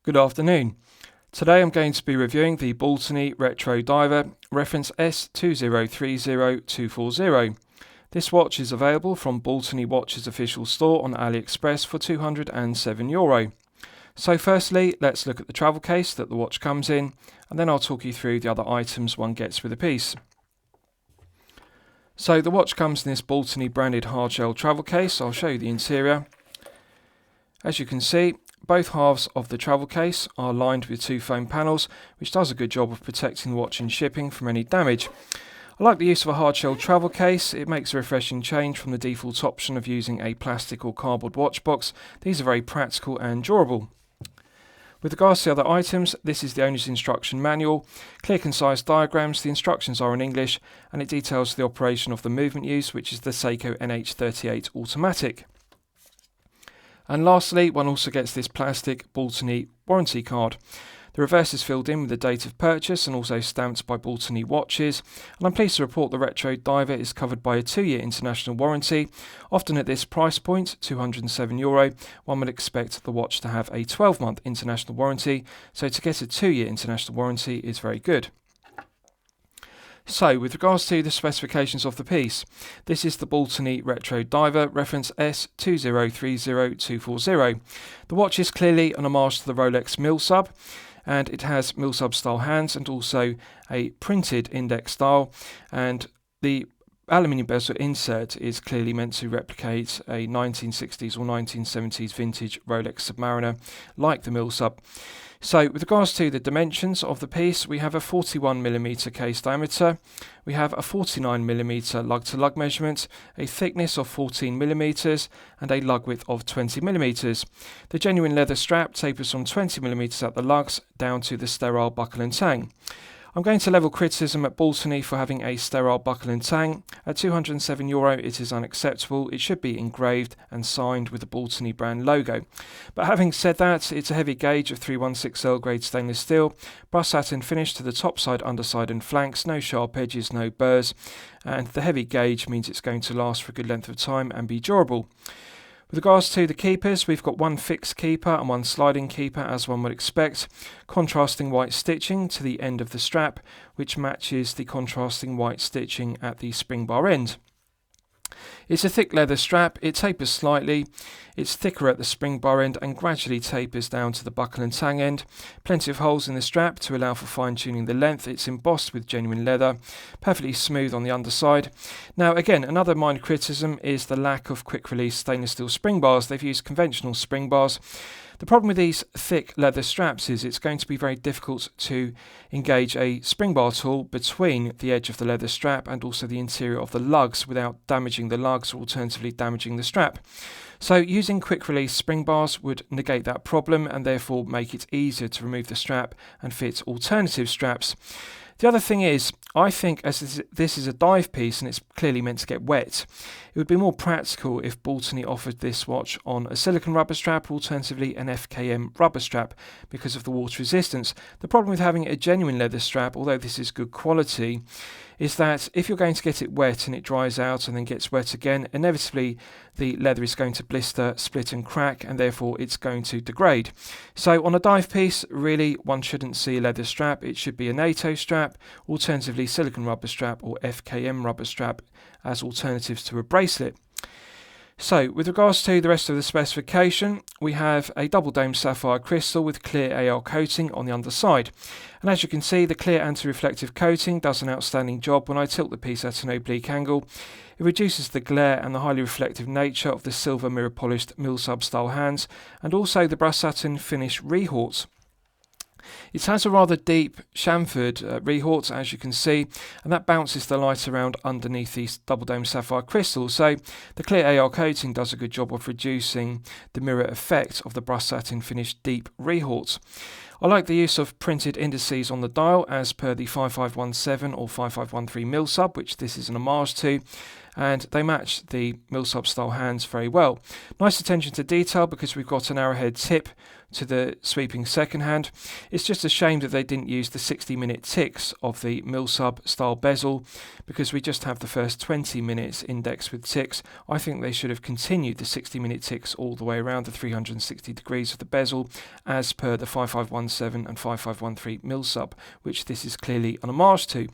Good afternoon. Today I'm going to be reviewing the Baltany Retro Diver, reference S2030240. This watch is available from Baltany Watches official store on AliExpress for €207. So firstly, let's look at the travel case that the watch comes in, and then I'll talk you through the other items one gets with the piece. So the watch comes in this Baltany branded hardshell travel case. I'll show you the interior. As you can see, both halves of the travel case are lined with two foam panels, which does a good job of protecting the watch in shipping from any damage. I like the use of a hardshell travel case. It makes a refreshing change from the default option of using a plastic or cardboard watch box. These are very practical and durable. With regards to the other items, this is the owner's instruction manual. Clear, concise diagrams. The instructions are in English, and it details the operation of the movement use, which is the Seiko NH38 automatic. And lastly, one also gets this plastic Baltany warranty card. The reverse is filled in with the date of purchase and also stamped by Baltany watches. And I'm pleased to report the Retro Diver is covered by a 2-year international warranty. Often at this price point, €207, one would expect the watch to have a 12-month international warranty. So to get a 2-year international warranty is very good. So, with regards to the specifications of the piece, this is the Baltany Retro Diver, reference S2030240. The watch is clearly an homage to the Rolex Milsub, and it has Milsub style hands and also a printed index style, and the aluminium bezel insert is clearly meant to replicate a 1960s or 1970s vintage Rolex Submariner like the Milsub. So with regards to the dimensions of the piece, we have a 41mm case diameter, we have a 49mm lug-to-lug measurement, a thickness of 14mm and a lug width of 20mm. The genuine leather strap tapers from 20mm at the lugs down to the sterile buckle and tang. I'm going to level criticism at Baltany for having a sterile buckle and tang. At €207 it is unacceptable. It should be engraved and signed with the Baltany brand logo. But having said that, it's a heavy gauge of 316L grade stainless steel, brass satin finish to the top side, underside and flanks, no sharp edges, no burrs, and the heavy gauge means it's going to last for a good length of time and be durable. With regards to the keepers, we've got one fixed keeper and one sliding keeper, as one would expect. Contrasting white stitching to the end of the strap, which matches the contrasting white stitching at the spring bar end. It's a thick leather strap, it tapers slightly, it's thicker at the spring bar end and gradually tapers down to the buckle and tang end. Plenty of holes in the strap to allow for fine tuning the length. It's embossed with genuine leather, perfectly smooth on the underside. Now again, another minor criticism is the lack of quick release stainless steel spring bars. They've used conventional spring bars. The problem with these thick leather straps is it's going to be very difficult to engage a spring bar tool between the edge of the leather strap and also the interior of the lugs without damaging the lugs or alternatively damaging the strap. So using quick release spring bars would negate that problem and therefore make it easier to remove the strap and fit alternative straps. The other thing is, I think as this is a dive piece and it's clearly meant to get wet, it would be more practical if Baltany offered this watch on a silicone rubber strap or alternatively an FKM rubber strap because of the water resistance. The problem with having a genuine leather strap, although this is good quality, is that if you're going to get it wet and it dries out and then gets wet again, inevitably the leather is going to blister, split and crack, and therefore it's going to degrade. So on a dive piece, really one shouldn't see a leather strap. It should be a NATO strap, alternatively silicone rubber strap or FKM rubber strap as alternatives to a bracelet. So, with regards to the rest of the specification, we have a double dome sapphire crystal with clear AL coating on the underside. And as you can see, the clear anti-reflective coating does an outstanding job when I tilt the piece at an oblique angle. It reduces the glare and the highly reflective nature of the silver mirror polished Milsub style hands and also the brass satin finish rehorts. It has a rather deep chamfered rehort, as you can see, and that bounces the light around underneath these double dome sapphire crystals. So the clear AR coating does a good job of reducing the mirror effect of the brass satin finished deep rehorts. I like the use of printed indices on the dial as per the 5517 or 5513 Milsub, which this is an homage to, and they match the Millsub style hands very well. Nice attention to detail because we've got an arrowhead tip to the sweeping second hand. It's just a shame that they didn't use the 60-minute ticks of the Millsub style bezel, because we just have the first 20 minutes indexed with ticks. I think they should have continued the 60-minute ticks all the way around the 360 degrees of the bezel as per the 5517 and 5513 Millsub, which this is clearly an homage to.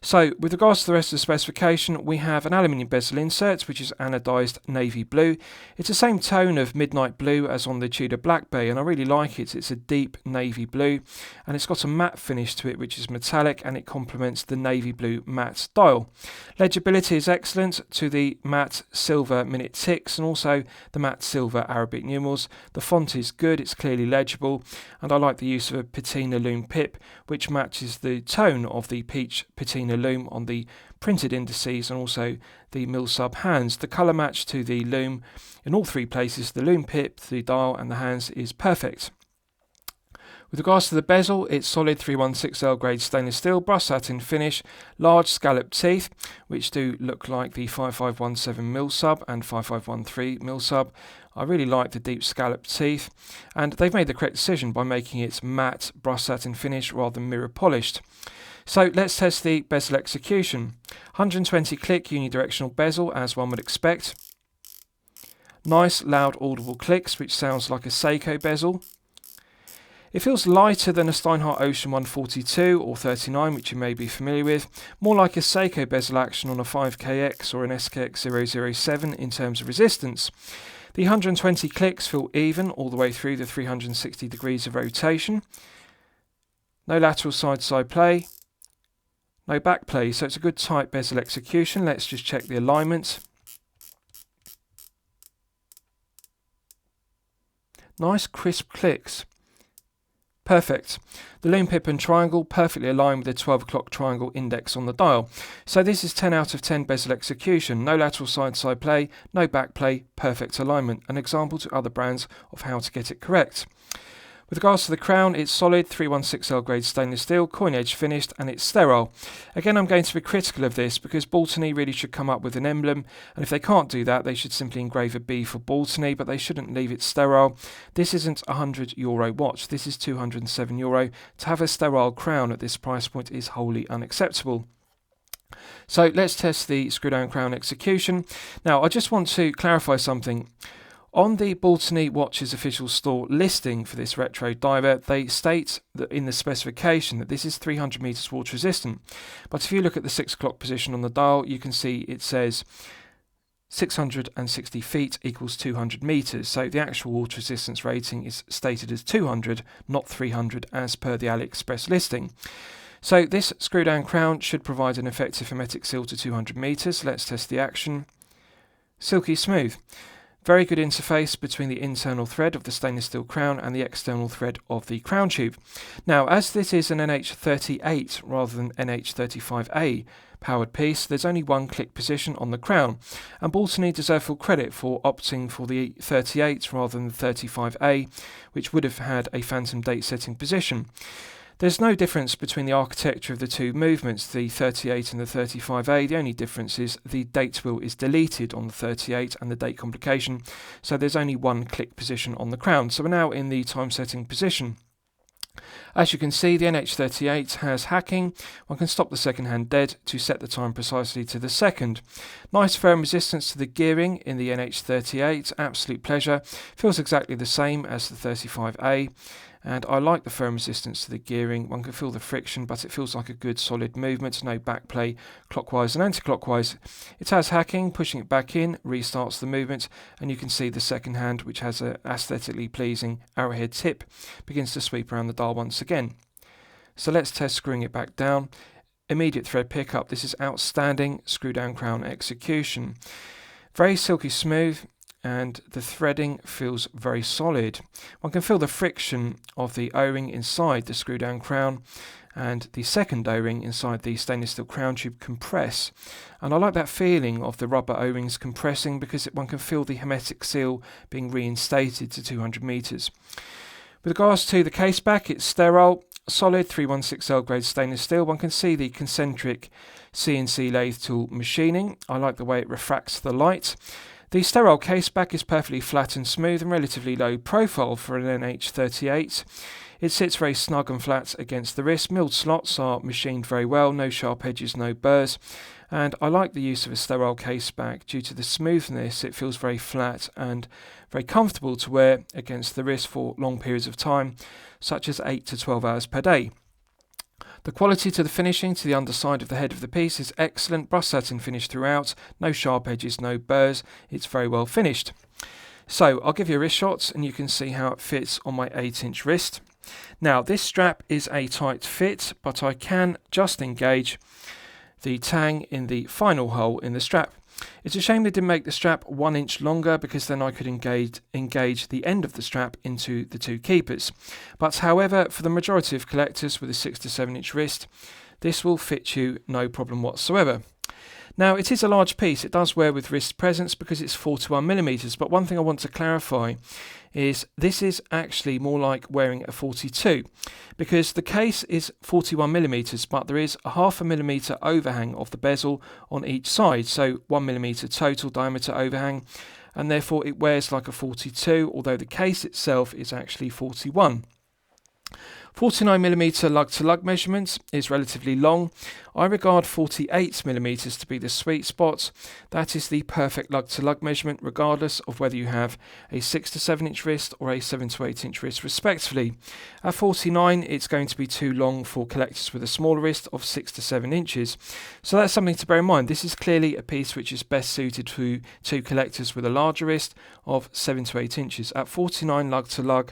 So, with regards to the rest of the specification, we have an aluminium bezel insert, which is anodised navy blue. It's the same tone of midnight blue as on the Tudor Black Bay, and I really like it. It's a deep navy blue, and it's got a matte finish to it, which is metallic, and it complements the navy blue matte dial. Legibility is excellent to the matte silver minute ticks, and also the matte silver Arabic numerals. The font is good, it's clearly legible, and I like the use of a patina Lume pip, which matches the tone of the peach patina Lume on the printed indices and also the Millsub hands. The colour match to the Lume in all three places, the Lume pip, the dial and the hands, is perfect. With regards to the bezel, it's solid 316L grade stainless steel, brush satin finish, large scalloped teeth, which do look like the 5517 Millsub and 5513 Millsub. I really like the deep scalloped teeth, and they've made the correct decision by making it matte brush satin finish rather than mirror polished. So let's test the bezel execution. 120 click unidirectional bezel, as one would expect. Nice loud audible clicks, which sounds like a Seiko bezel. It feels lighter than a Steinhardt Ocean 142 or 39, which you may be familiar with, more like a Seiko bezel action on a 5KX or an SKX 007 in terms of resistance. The 120 clicks feel even all the way through the 360 degrees of rotation. No lateral side-to-side play. No back play, so it's a good tight bezel execution. Let's just check the alignment. Nice crisp clicks. Perfect. The Lume pip and triangle perfectly aligned with the 12 o'clock triangle index on the dial. So this is 10 out of 10 bezel execution. No lateral side-to-side play, no back play, perfect alignment. An example to other brands of how to get it correct. With regards to the crown, it's solid 316L grade stainless steel, coin edge finished, and it's sterile. Again, I'm going to be critical of this because Baltany really should come up with an emblem, and if they can't do that, they should simply engrave a B for Baltany, but they shouldn't leave it sterile. This isn't a €100 watch, this is €207. To have a sterile crown at this price point is wholly unacceptable. So let's test the screw down crown execution. Now, I just want to clarify something. On the Baltany Watches official store listing for this retro diver, they state that in the specification that this is 300 meters water resistant. But if you look at the 6 o'clock position on the dial, you can see it says 660 feet equals 200 meters. So the actual water resistance rating is stated as 200, not 300 as per the AliExpress listing. So this screw down crown should provide an effective hermetic seal to 200 meters. Let's test the action. Silky smooth. Very good interface between the internal thread of the stainless steel crown and the external thread of the crown tube. Now, as this is an NH38 rather than NH35A powered piece, there's only one click position on the crown, and Baltany deserve full credit for opting for the 38 rather than the 35A, which would have had a phantom date setting position. There's no difference between the architecture of the two movements, the 38 and the 35A. The only difference is the date wheel is deleted on the 38 and the date complication, so there's only one click position on the crown. So we're now in the time setting position. As you can see, the NH38 has hacking. One can stop the second hand dead to set the time precisely to the second. Nice firm resistance to the gearing in the NH38, absolute pleasure. Feels exactly the same as the 35A. And I like the firm resistance to the gearing. One can feel the friction, but it feels like a good solid movement. No backplay clockwise and anti-clockwise. It has hacking, pushing it back in, restarts the movement, and you can see the second hand, which has an aesthetically pleasing arrowhead tip, begins to sweep around the dial once again. So let's test screwing it back down. Immediate thread pickup. This is outstanding screw down crown execution. Very silky smooth, and the threading feels very solid. One can feel the friction of the O-ring inside the screw down crown and the second O-ring inside the stainless steel crown tube compress, and I like that feeling of the rubber O-rings compressing because one can feel the hermetic seal being reinstated to 200 meters. With regards to the caseback, it's sterile. solid 316L grade stainless steel. One can see the concentric CNC lathe tool machining. I like the way it refracts the light. The sterile caseback is perfectly flat and smooth and relatively low profile for an NH38. It sits very snug and flat against the wrist. Milled slots are machined very well, no sharp edges, no burrs. And I like the use of a sterile caseback due to the smoothness. It feels very flat and very comfortable to wear against the wrist for long periods of time, such as 8 to 12 hours per day. The quality to the finishing to the underside of the head of the piece is excellent. Brushed satin finish throughout, no sharp edges, no burrs. It's very well finished. So I'll give you a wrist shot and you can see how it fits on my 8-inch wrist. Now this strap is a tight fit, but I can just engage the tang in the final hole in the strap. It's a shame they didn't make the strap 1 inch longer, because then I could engage the end of the strap into the two keepers. But however, for the majority of collectors with a 6 to 7 inch wrist, this will fit you no problem whatsoever. Now it is a large piece. It does wear with wrist presence because it's 41mm, but one thing I want to clarify is this is actually more like wearing a 42, because the case is 41mm, but there is a 0.5mm overhang of the bezel on each side, so 1mm total diameter overhang, and therefore it wears like a 42, although the case itself is actually 41. 49mm lug-to-lug measurement is relatively long. I regard 48mm to be the sweet spot. That is the perfect lug-to-lug measurement, regardless of whether you have a 6 to 7 inch wrist or a 7 to 8 inch wrist respectively. At 49, it's going to be too long for collectors with a smaller wrist of 6 to 7 inches. So that's something to bear in mind. This is clearly a piece which is best suited to collectors with a larger wrist of 7 to 8 inches. At 49 lug-to-lug,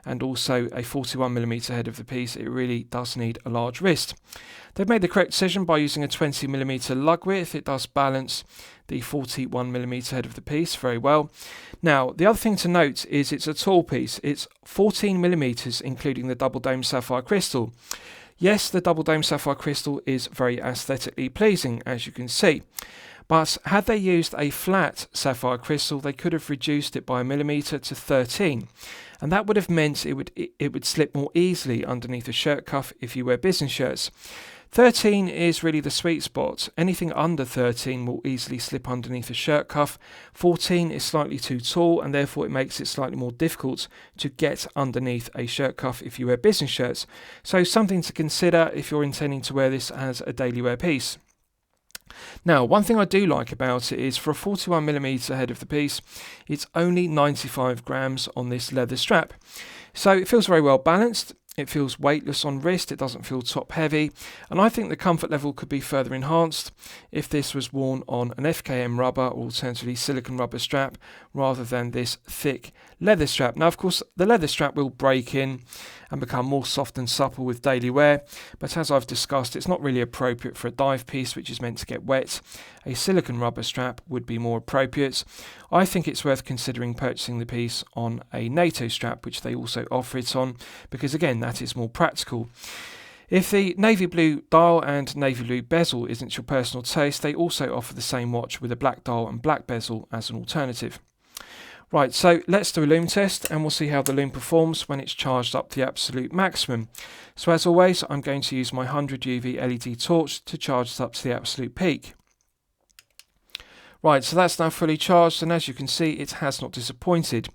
and also a 41mm head of the piece, it really does need a large wrist. They've made the correct decision by using a 20mm lug width. It does balance the 41mm head of the piece very well. Now, the other thing to note is it's a tall piece. It's 14mm, including the double dome sapphire crystal. Yes, the double dome sapphire crystal is very aesthetically pleasing, as you can see. But had they used a flat sapphire crystal, they could have reduced it by a millimetre to 13. And that would have meant it would slip more easily underneath a shirt cuff if you wear business shirts. 13 is really the sweet spot. Anything under 13 will easily slip underneath a shirt cuff. 14 is slightly too tall, and therefore it makes it slightly more difficult to get underneath a shirt cuff if you wear business shirts. So something to consider if you're intending to wear this as a daily wear piece. Now, one thing I do like about it is for a 41mm head of the piece, it's only 95 grams on this leather strap. So it feels very well balanced. It feels weightless on wrist, it doesn't feel top heavy, and I think the comfort level could be further enhanced if this was worn on an FKM rubber or alternatively silicone rubber strap rather than this thick leather strap. Now of course the leather strap will break in and become more soft and supple with daily wear, but as I've discussed, it's not really appropriate for a dive piece which is meant to get wet. A silicone rubber strap would be more appropriate. I think it's worth considering purchasing the piece on a NATO strap, which they also offer it on, because again that is more practical. If the navy blue dial and navy blue bezel isn't your personal taste, they also offer the same watch with a black dial and black bezel as an alternative. Right, so let's do a Lume test and we'll see how the Lume performs when it's charged up to the absolute maximum. So as always, I'm going to use my 100 UV LED torch to charge it up to the absolute peak. Right, so that's now fully charged, and as you can see, it has not disappointed.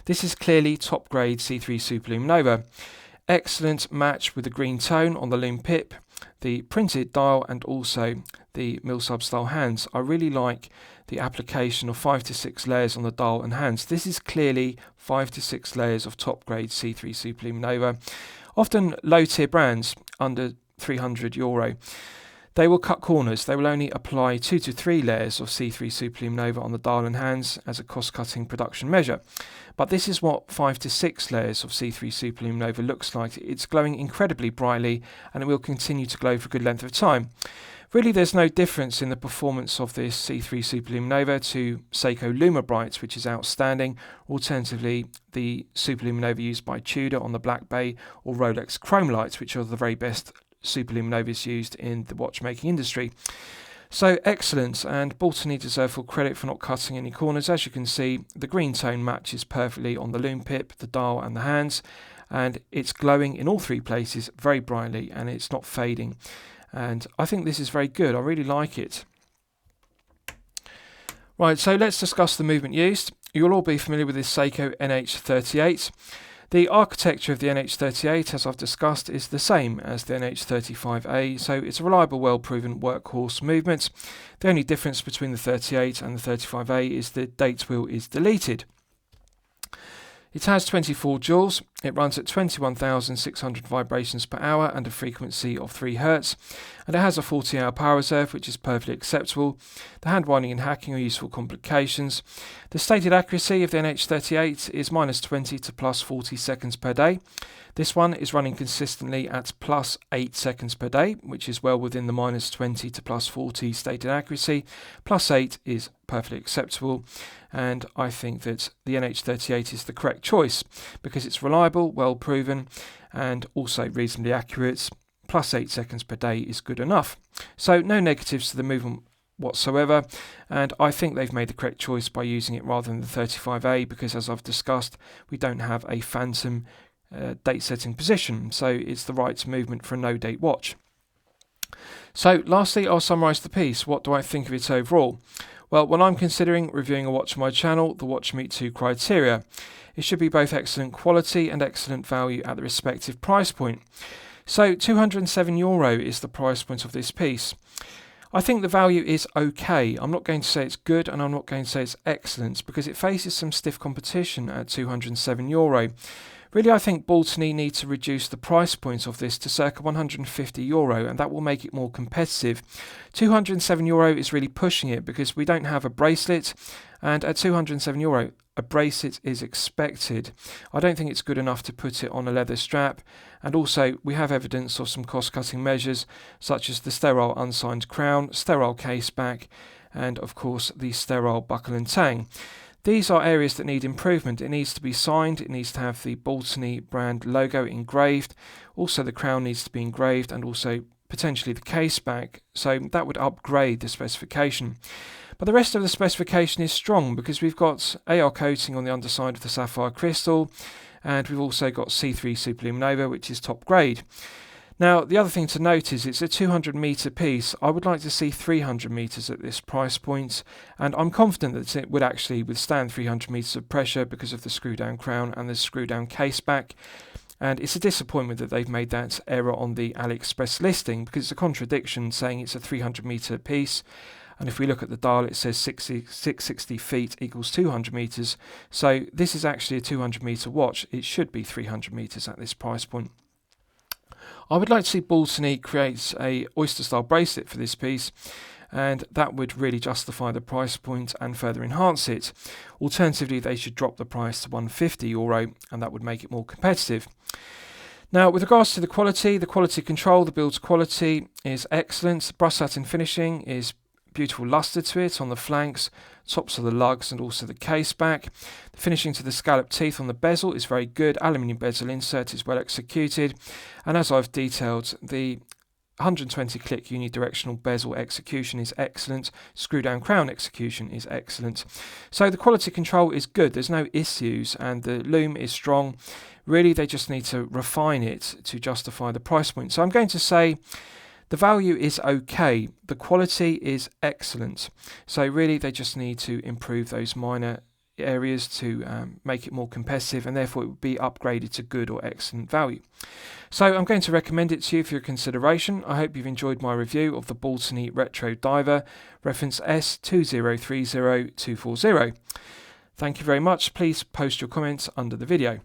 This is clearly top grade C3 Super Lume Nova. Excellent match with the green tone on the Lume pip, the printed dial and also the Milsub style hands. I really like the application of 5 to 6 layers on the dial and hands. This is clearly 5 to 6 layers of top grade C3 Super Lume Nova. Often low tier brands under €300. They will cut corners. They will only apply 2 to 3 layers of C3 Super Lume Nova on the dial and hands as a cost-cutting production measure. But this is what 5 to 6 layers of C3 Super Lume Nova looks like. It's glowing incredibly brightly, and it will continue to glow for a good length of time. Really, there's no difference in the performance of this C3 Super Lume Nova to Seiko Luma Bright, which is outstanding. Alternatively, the Super Lume Nova used by Tudor on the Black Bay, or Rolex Chrome Lights, which are the very best Super Lume Novas used in the watchmaking industry. So excellent, and Baltany deserve full credit for not cutting any corners. As you can see, the green tone matches perfectly on the Lume pip, the dial and the hands, and it's glowing in all three places very brightly, and it's not fading. And I think this is very good. I really like it. Right, so let's discuss the movement used. You'll all be familiar with this Seiko NH38. The architecture of the NH38, as I've discussed, is the same as the NH35A, so it's a reliable, well-proven workhorse movement. The only difference between the 38 and the 35A is the date wheel is deleted. It has 24 joules, it runs at 21,600 vibrations per hour and a frequency of 3 Hz, and it has a 40-hour power reserve, which is perfectly acceptable. The hand winding and hacking are useful complications. The stated accuracy of the NH38 is -20 to +40 seconds per day. This one is running consistently at +8 seconds per day, which is well within the -20 to +40 stated accuracy. +8 is perfectly acceptable, and I think that the NH38 is the correct choice because it's reliable, well proven, and also reasonably accurate. +8 seconds per day is good enough. So no negatives to the movement whatsoever, and I think they've made the correct choice by using it rather than the 35A because, as I've discussed, we don't have a phantom date setting position, so it's the right movement for a no date watch. So lastly, I'll summarise the piece. What do I think of it overall? Well, when I'm considering reviewing a watch on my channel, the watch meet 2 criteria. It should be both excellent quality and excellent value at the respective price point. So €207 is the price point of this piece. I think the value is okay. I'm not going to say it's good, and I'm not going to say it's excellent because it faces some stiff competition at €207. Really, I think Baltany need to reduce the price point of this to circa €150, and that will make it more competitive. €207 is really pushing it because we don't have a bracelet, and at €207, a bracelet is expected. I don't think it's good enough to put it on a leather strap, and also we have evidence of some cost-cutting measures, such as the sterile unsigned crown, sterile caseback, and of course the sterile buckle and tang. These are areas that need improvement. It needs to be signed, it needs to have the Baltany brand logo engraved, also the crown needs to be engraved, and also potentially the case back, so that would upgrade the specification. But the rest of the specification is strong because we've got AR coating on the underside of the sapphire crystal, and we've also got C3 Superluminova, which is top grade. Now, the other thing to note is it's a 200 metre piece. I would like to see 300 metres at this price point, and I'm confident that it would actually withstand 300 metres of pressure because of the screw-down crown and the screw-down case back. And it's a disappointment that they've made that error on the AliExpress listing because it's a contradiction saying it's a 300 metre piece. And if we look at the dial, it says 660 feet equals 200 metres. So this is actually a 200 metre watch. It should be 300 metres at this price point. I would like to see Baltany create a oyster-style bracelet for this piece, and that would really justify the price point and further enhance it. Alternatively, they should drop the price to €150, and that would make it more competitive. Now, with regards to the quality control, the build quality is excellent. The brush satin finishing is beautiful luster to it on the flanks, tops of the lugs, and also the case back. The finishing to the scallop teeth on the bezel is very good. Aluminium bezel insert is well executed, and as I've detailed, the 120 click unidirectional bezel execution is excellent. Screw down crown execution is excellent. So the quality control is good. There's no issues, and the lume is strong. Really, they just need to refine it to justify the price point. So I'm going to say the value is okay, the quality is excellent. So really they just need to improve those minor areas to make it more competitive, and therefore it would be upgraded to good or excellent value. So I'm going to recommend it to you for your consideration. I hope you've enjoyed my review of the Baltany Retro Diver, reference S2030240. Thank you very much. Please post your comments under the video.